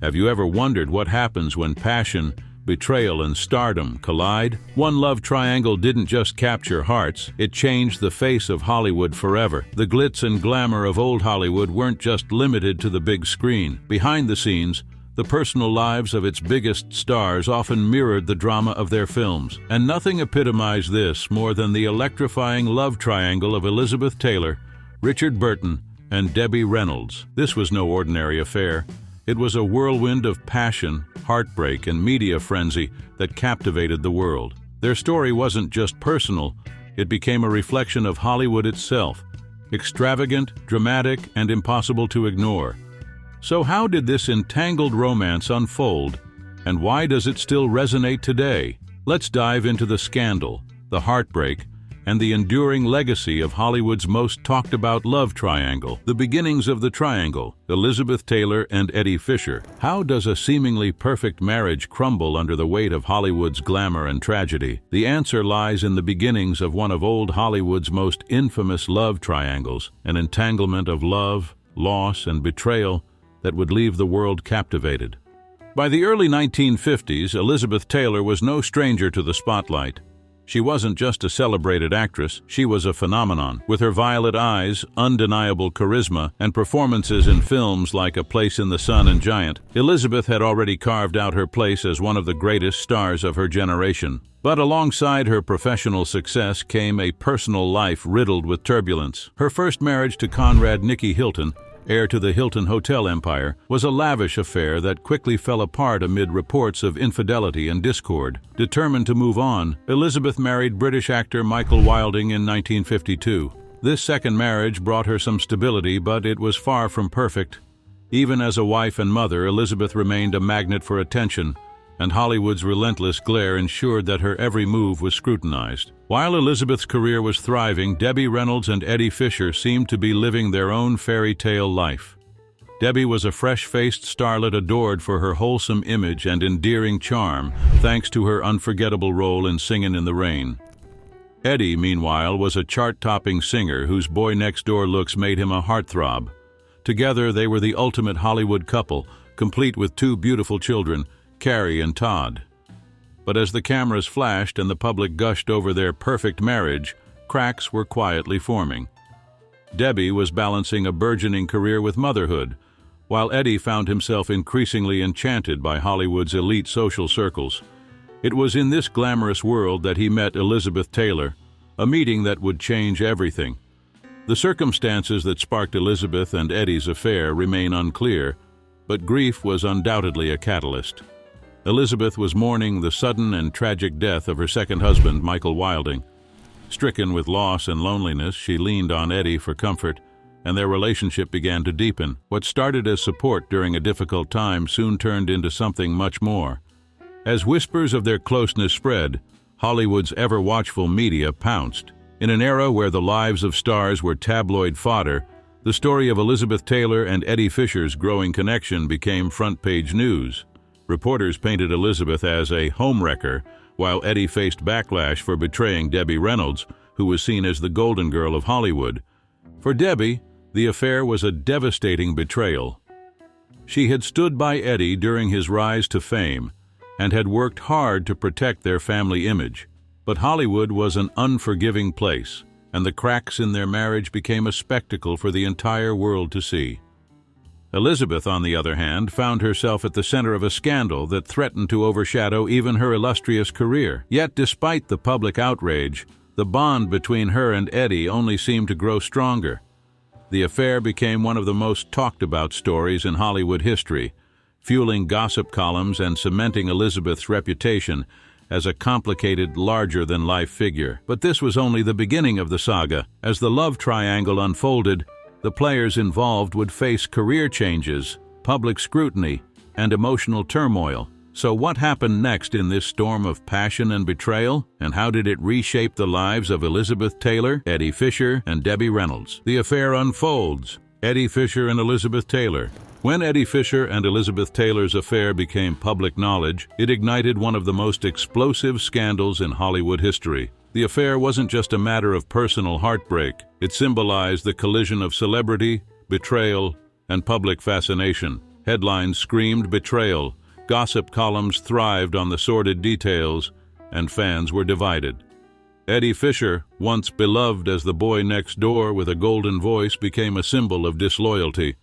Have you ever wondered what happens when passion, betrayal, and stardom collide? One love triangle didn't just capture hearts, it changed the face of Hollywood forever. The glitz and glamour of old Hollywood weren't just limited to the big screen. Behind the scenes, the personal lives of its biggest stars often mirrored the drama of their films. And nothing epitomized this more than the electrifying love triangle of Elizabeth Taylor, Richard Burton, and Debbie Reynolds. This was no ordinary affair. It was a whirlwind of passion, heartbreak, and media frenzy that captivated the world. Their story wasn't just personal, it became a reflection of Hollywood itself, extravagant, dramatic, and impossible to ignore. So how did this entangled romance unfold, and why does it still resonate today? Let's dive into the scandal, the heartbreak, and the enduring legacy of Hollywood's most talked-about love triangle. The beginnings of the triangle, Elizabeth Taylor and Eddie Fisher. How does a seemingly perfect marriage crumble under the weight of Hollywood's glamour and tragedy? The answer lies in the beginnings of one of old Hollywood's most infamous love triangles, an entanglement of love, loss, and betrayal that would leave the world captivated. By the early 1950s, Elizabeth Taylor was no stranger to the spotlight. She wasn't just a celebrated actress, she was a phenomenon. With her violet eyes, undeniable charisma, and performances in films like A Place in the Sun and Giant, Elizabeth had already carved out her place as one of the greatest stars of her generation. But alongside her professional success came a personal life riddled with turbulence. Her first marriage to Conrad Nicky Hilton, heir to the Hilton hotel empire, was a lavish affair that quickly fell apart amid reports of infidelity and discord. Determined to move on, Elizabeth married British actor Michael Wilding in 1952. This second marriage brought her some stability, but it was far from perfect. Even as a wife and mother, Elizabeth remained a magnet for attention, and Hollywood's relentless glare ensured that her every move was scrutinized. While Elizabeth's career was thriving, Debbie Reynolds and Eddie Fisher seemed to be living their own fairy tale life. Debbie was a fresh-faced starlet adored for her wholesome image and endearing charm, thanks to her unforgettable role in Singin' in the Rain. Eddie, meanwhile, was a chart-topping singer whose boy-next-door looks made him a heartthrob. Together, they were the ultimate Hollywood couple, complete with two beautiful children, Carrie and Todd. But as the cameras flashed and the public gushed over their perfect marriage, cracks were quietly forming. Debbie was balancing a burgeoning career with motherhood, while Eddie found himself increasingly enchanted by Hollywood's elite social circles. It was in this glamorous world that he met Elizabeth Taylor, a meeting that would change everything. The circumstances that sparked Elizabeth and Eddie's affair remain unclear, but grief was undoubtedly a catalyst. Elizabeth was mourning the sudden and tragic death of her second husband, Michael Wilding. Stricken with loss and loneliness, she leaned on Eddie for comfort, and their relationship began to deepen. What started as support during a difficult time soon turned into something much more. As whispers of their closeness spread, Hollywood's ever-watchful media pounced. In an era where the lives of stars were tabloid fodder, the story of Elizabeth Taylor and Eddie Fisher's growing connection became front-page news. Reporters painted Elizabeth as a homewrecker, while Eddie faced backlash for betraying Debbie Reynolds, who was seen as the golden girl of Hollywood. For Debbie, the affair was a devastating betrayal. She had stood by Eddie during his rise to fame and had worked hard to protect their family image. But Hollywood was an unforgiving place, and the cracks in their marriage became a spectacle for the entire world to see. Elizabeth, on the other hand, found herself at the center of a scandal that threatened to overshadow even her illustrious career. Yet, despite the public outrage, the bond between her and Eddie only seemed to grow stronger. The affair became one of the most talked-about stories in Hollywood history, fueling gossip columns and cementing Elizabeth's reputation as a complicated, larger-than-life figure. But this was only the beginning of the saga. As the love triangle unfolded, the players involved would face career changes, public scrutiny, and emotional turmoil. So what happened next in this storm of passion and betrayal? And how did it reshape the lives of Elizabeth Taylor, Eddie Fisher, and Debbie Reynolds? The affair unfolds. Eddie Fisher and Elizabeth Taylor. When Eddie Fisher and Elizabeth Taylor's affair became public knowledge, it ignited one of the most explosive scandals in Hollywood history. The affair wasn't just a matter of personal heartbreak. It symbolized the collision of celebrity, betrayal, and public fascination. Headlines screamed betrayal, gossip columns thrived on the sordid details, and fans were divided. Eddie Fisher, once beloved as the boy next door with a golden voice, became a symbol of disloyalty.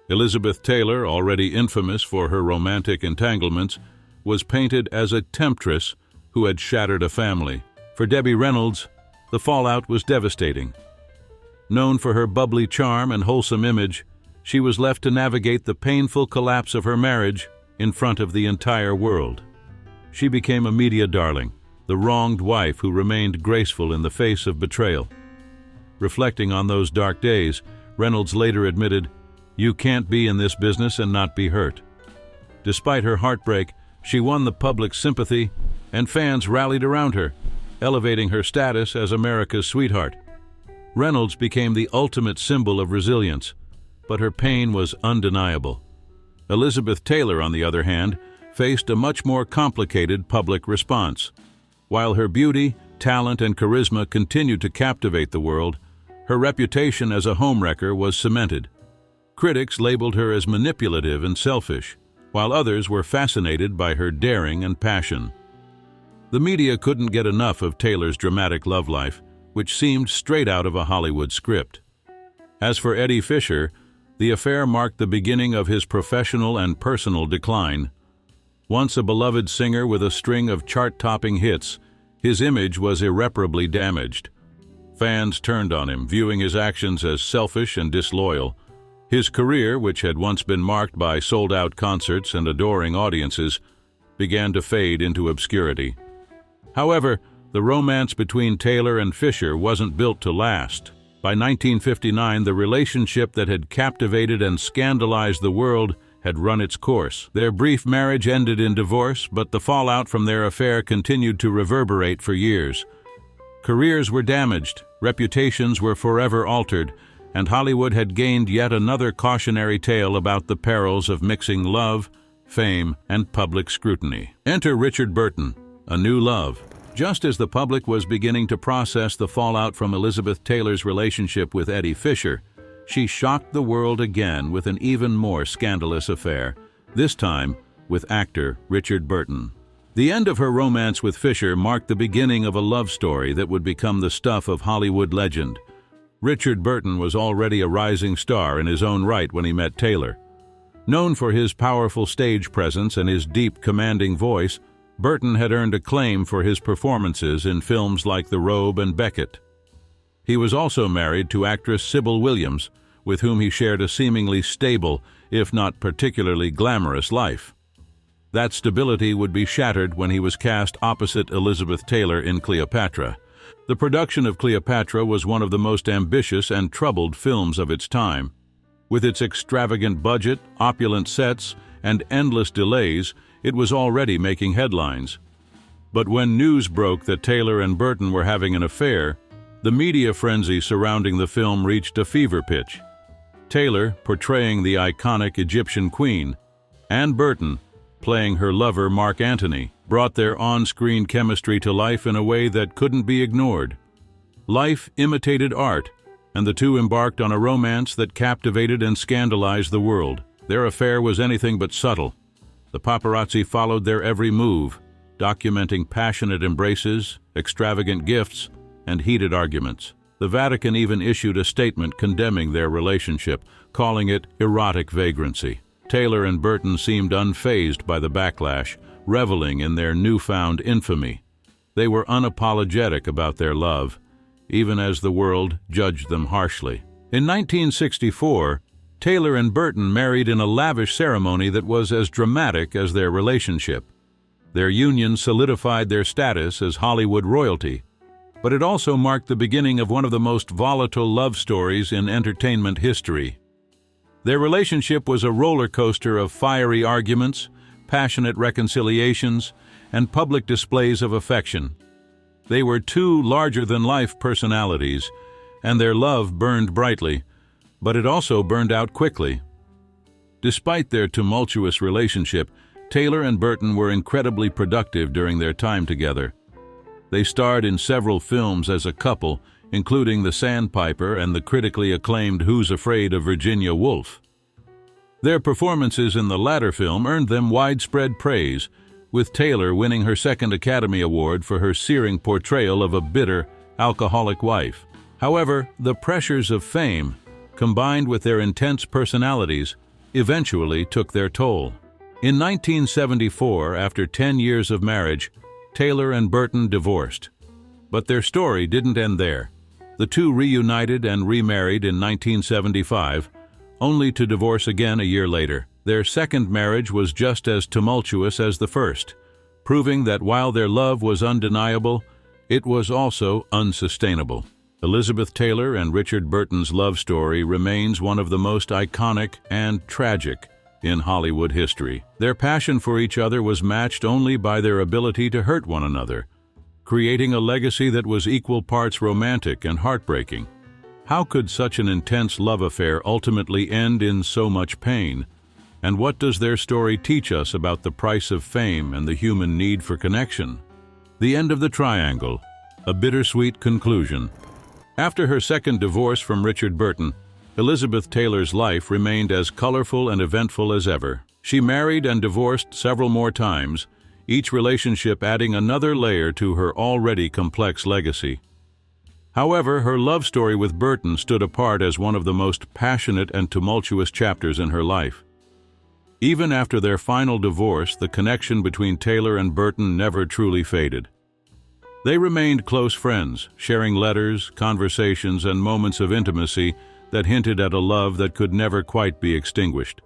Elizabeth Taylor, already infamous for her romantic entanglements, was painted as a temptress who had shattered a family. For Debbie Reynolds, the fallout was devastating. Known for her bubbly charm and wholesome image, she was left to navigate the painful collapse of her marriage in front of the entire world. She became a media darling, the wronged wife who remained graceful in the face of betrayal. Reflecting on those dark days, Reynolds later admitted, "You can't be in this business and not be hurt." Despite her heartbreak, she won the public's sympathy, and fans rallied around her, elevating her status as America's sweetheart. Reynolds became the ultimate symbol of resilience, but her pain was undeniable. Elizabeth Taylor, on the other hand, faced a much more complicated public response. While her beauty, talent, and charisma continued to captivate the world, her reputation as a homewrecker was cemented. Critics labeled her as manipulative and selfish, while others were fascinated by her daring and passion. The media couldn't get enough of Taylor's dramatic love life, which seemed straight out of a Hollywood script. As for Eddie Fisher, the affair marked the beginning of his professional and personal decline. Once a beloved singer with a string of chart-topping hits, his image was irreparably damaged. Fans turned on him, viewing his actions as selfish and disloyal. His career, which had once been marked by sold-out concerts and adoring audiences, began to fade into obscurity. However, the romance between Taylor and Fisher wasn't built to last. By 1959, the relationship that had captivated and scandalized the world had run its course. Their brief marriage ended in divorce, but the fallout from their affair continued to reverberate for years. Careers were damaged, reputations were forever altered, and Hollywood had gained yet another cautionary tale about the perils of mixing love, fame, and public scrutiny. Enter Richard Burton, a new love. Just as the public was beginning to process the fallout from Elizabeth Taylor's relationship with Eddie Fisher, she shocked the world again with an even more scandalous affair, this time with actor Richard Burton. The end of her romance with Fisher marked the beginning of a love story that would become the stuff of Hollywood legend. Richard Burton was already a rising star in his own right when he met Taylor. Known for his powerful stage presence and his deep, commanding voice, Burton had earned acclaim for his performances in films like The Robe and Beckett. He was also married to actress Sybil Williams, with whom he shared a seemingly stable, if not particularly glamorous life. That stability would be shattered when he was cast opposite Elizabeth Taylor in Cleopatra. The production of Cleopatra was one of the most ambitious and troubled films of its time. With its extravagant budget, opulent sets, and endless delays, it was already making headlines. But when news broke that Taylor and Burton were having an affair, the media frenzy surrounding the film reached a fever pitch. Taylor, portraying the iconic Egyptian queen, and Burton, playing her lover Mark Antony, brought their on-screen chemistry to life in a way that couldn't be ignored. Life imitated art, and the two embarked on a romance that captivated and scandalized the world. Their affair was anything but subtle. The paparazzi followed their every move, documenting passionate embraces, extravagant gifts, and heated arguments. The Vatican even issued a statement condemning their relationship, calling it erotic vagrancy. Taylor and Burton seemed unfazed by the backlash, reveling in their newfound infamy. They were unapologetic about their love, even as the world judged them harshly. In 1964, Taylor and Burton married in a lavish ceremony that was as dramatic as their relationship. Their union solidified their status as Hollywood royalty, but it also marked the beginning of one of the most volatile love stories in entertainment history. Their relationship was a roller coaster of fiery arguments, passionate reconciliations, and public displays of affection. They were two larger-than-life personalities, and their love burned brightly, but it also burned out quickly. Despite their tumultuous relationship, Taylor and Burton were incredibly productive during their time together. They starred in several films as a couple, including The Sandpiper and the critically acclaimed Who's Afraid of Virginia Woolf. Their performances in the latter film earned them widespread praise, with Taylor winning her second Academy Award for her searing portrayal of a bitter, alcoholic wife. However, the pressures of fame, combined with their intense personalities, eventually took their toll. In 1974, after 10 years of marriage, Taylor and Burton divorced. But their story didn't end there. The two reunited and remarried in 1975, only to divorce again a year later. Their second marriage was just as tumultuous as the first, proving that while their love was undeniable, it was also unsustainable. Elizabeth Taylor and Richard Burton's love story remains one of the most iconic and tragic in Hollywood history. Their passion for each other was matched only by their ability to hurt one another, creating a legacy that was equal parts romantic and heartbreaking. How could such an intense love affair ultimately end in so much pain? And what does their story teach us about the price of fame and the human need for connection? The end of the triangle, a bittersweet conclusion. After her second divorce from Richard Burton, Elizabeth Taylor's life remained as colorful and eventful as ever. She married and divorced several more times, each relationship adding another layer to her already complex legacy. However, her love story with Burton stood apart as one of the most passionate and tumultuous chapters in her life. Even after their final divorce, the connection between Taylor and Burton never truly faded. They remained close friends, sharing letters, conversations, and moments of intimacy that hinted at a love that could never quite be extinguished.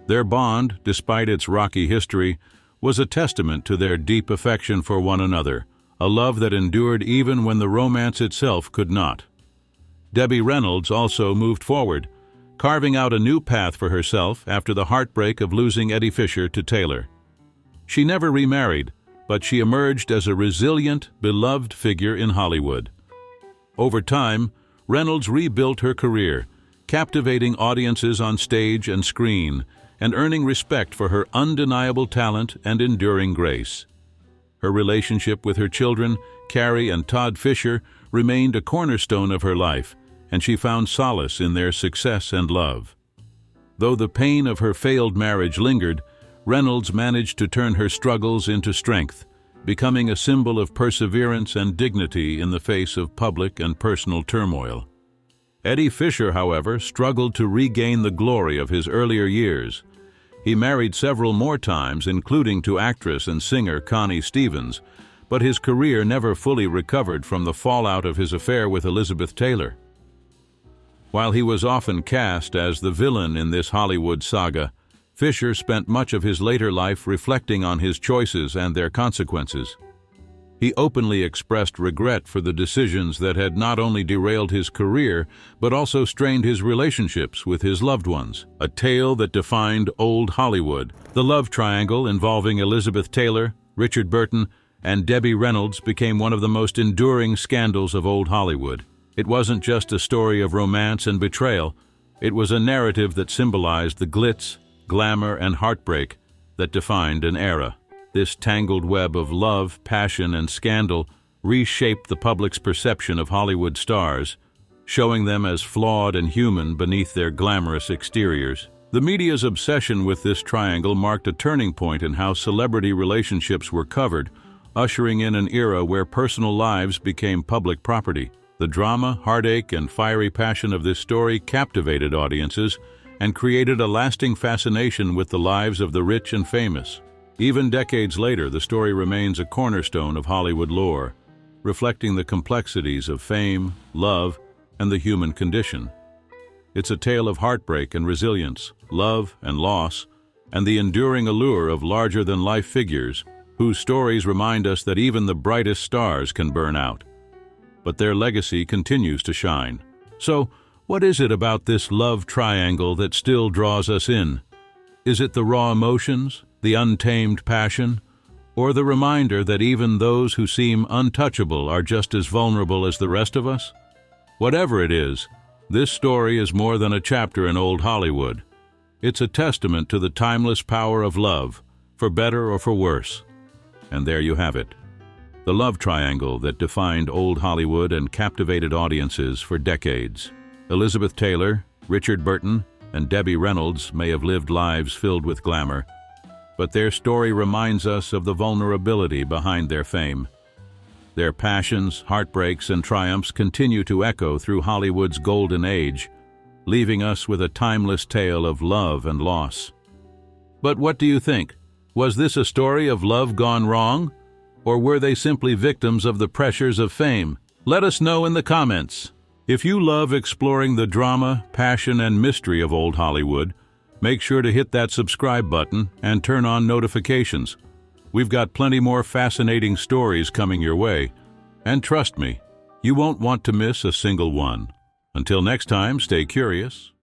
Their bond, despite its rocky history, was a testament to their deep affection for one another, a love that endured even when the romance itself could not. Debbie Reynolds also moved forward, carving out a new path for herself after the heartbreak of losing Eddie Fisher to Taylor. She never remarried, but she emerged as a resilient, beloved figure in Hollywood. Over time, Reynolds rebuilt her career, captivating audiences on stage and screen, and earning respect for her undeniable talent and enduring grace. Her relationship with her children, Carrie and Todd Fisher, remained a cornerstone of her life, and she found solace in their success and love. Though the pain of her failed marriage lingered, Reynolds managed to turn her struggles into strength, becoming a symbol of perseverance and dignity in the face of public and personal turmoil. Eddie Fisher, however, struggled to regain the glory of his earlier years. He married several more times, including to actress and singer Connie Stevens, but his career never fully recovered from the fallout of his affair with Elizabeth Taylor. While he was often cast as the villain in this Hollywood saga, Fisher spent much of his later life reflecting on his choices and their consequences. He openly expressed regret for the decisions that had not only derailed his career, but also strained his relationships with his loved ones. A tale that defined old Hollywood. The love triangle involving Elizabeth Taylor, Richard Burton, and Debbie Reynolds became one of the most enduring scandals of old Hollywood. It wasn't just a story of romance and betrayal. It was a narrative that symbolized the glitz, glamour, and heartbreak that defined an era. This tangled web of love, passion, and scandal reshaped the public's perception of Hollywood stars, showing them as flawed and human beneath their glamorous exteriors. The media's obsession with this triangle marked a turning point in how celebrity relationships were covered, ushering in an era where personal lives became public property. The drama, heartache, and fiery passion of this story captivated audiences and created a lasting fascination with the lives of the rich and famous. Even decades later, the story remains a cornerstone of Hollywood lore, reflecting the complexities of fame, love, and the human condition. It's a tale of heartbreak and resilience, love and loss, and the enduring allure of larger-than-life figures whose stories remind us that even the brightest stars can burn out. But their legacy continues to shine. So, what is it about this love triangle that still draws us in? Is it the raw emotions, the untamed passion, or the reminder that even those who seem untouchable are just as vulnerable as the rest of us? Whatever it is, this story is more than a chapter in old Hollywood. It's a testament to the timeless power of love, for better or for worse. And there you have it. The love triangle that defined old Hollywood and captivated audiences for decades. Elizabeth Taylor, Richard Burton, and Debbie Reynolds may have lived lives filled with glamour, but their story reminds us of the vulnerability behind their fame. Their passions, heartbreaks, and triumphs continue to echo through Hollywood's golden age, leaving us with a timeless tale of love and loss. But what do you think? Was this a story of love gone wrong? Or were they simply victims of the pressures of fame? Let us know in the comments. If you love exploring the drama, passion, and mystery of old Hollywood, make sure to hit that subscribe button and turn on notifications. We've got plenty more fascinating stories coming your way. And trust me, you won't want to miss a single one. Until next time, stay curious,